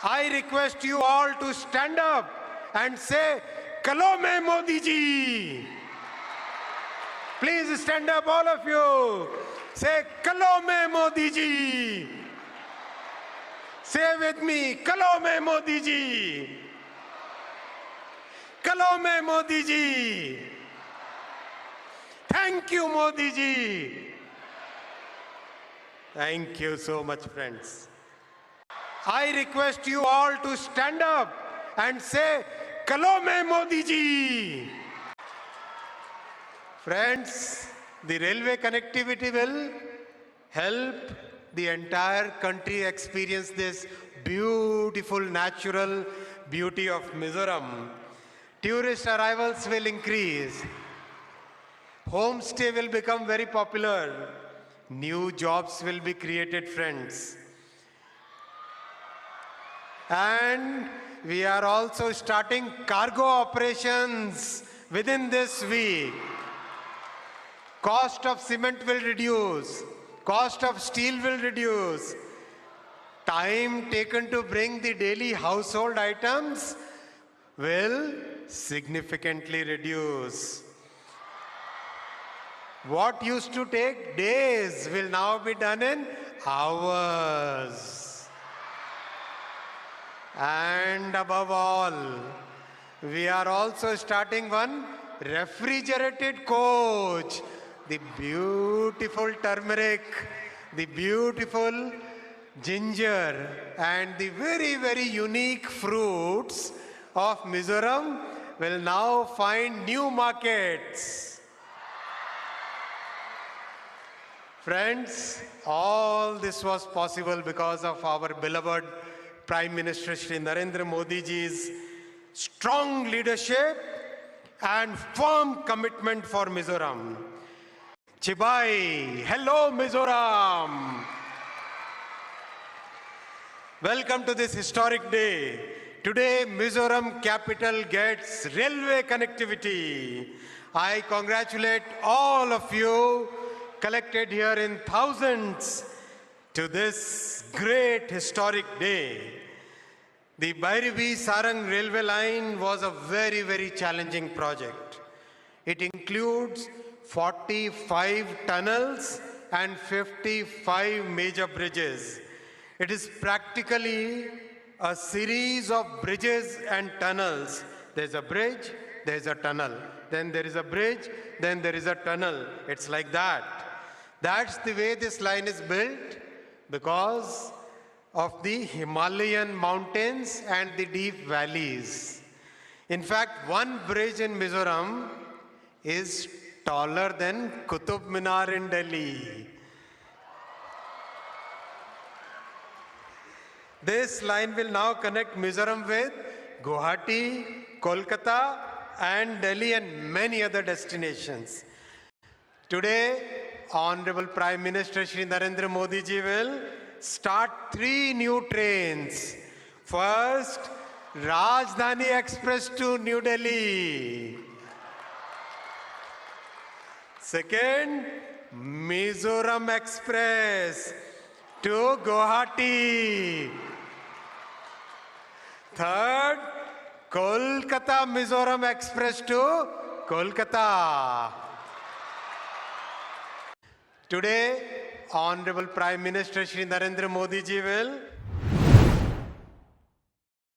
I request you all to stand up and say, "Kalo mein Modi ji." Please stand up, all of you. Say, "Kalo mein Modi ji." Say with me, "Kalo mein Modi ji." Kalo mein Modi ji. Thank you, Modi ji. Thank you so much, friends. I request you all to stand up and say, "Kalo mein Modi ji." Friends, the railway connectivity will help the entire country experience this beautiful natural beauty of Mizoram. Tourist arrivals will increase. Homestay will become very popular. New jobs will be created, friends. And we are also starting cargo operations within this week. Cost of cement will reduce. Cost of steel will reduce. Time taken to bring the daily household items will significantly reduce. What used to take days will now be done in hours. And above all, we are also starting one refrigerated coach. The beautiful turmeric, the beautiful ginger, and the very, very unique fruits of Mizoram will now find new markets. Friends, all this was possible because of our beloved Prime Minister Shri Narendra Modi ji's strong leadership and firm commitment for Mizoram. Chibai, hello Mizoram. Welcome to this historic day. Today, Mizoram capital gets railway connectivity. I congratulate all of you collected here in thousands to this great historic day. The bairabi-sairang railway line was a very, very challenging project. It includes 45 tunnels and 55 major bridges. It is practically a series of bridges and tunnels. There's a bridge, there's a tunnel. Then there is a bridge, then there is a tunnel. It's like that. That's the way this line is built because of the Himalayan mountains and the deep valleys. In fact, one bridge in Mizoram is taller than Qutub Minar in Delhi. This line will now connect Mizoram with Guwahati, Kolkata, and Delhi and many other destinations. Today, Honorable Prime Minister Shri Narendra Modi ji will start 3 new trains. First, Rajdhani Express to New Delhi. Second, Mizoram Express to Guwahati. Third, Kolkata Mizoram Express to Kolkata. Today, Honorable Prime Minister Shri Narendra Modi ji will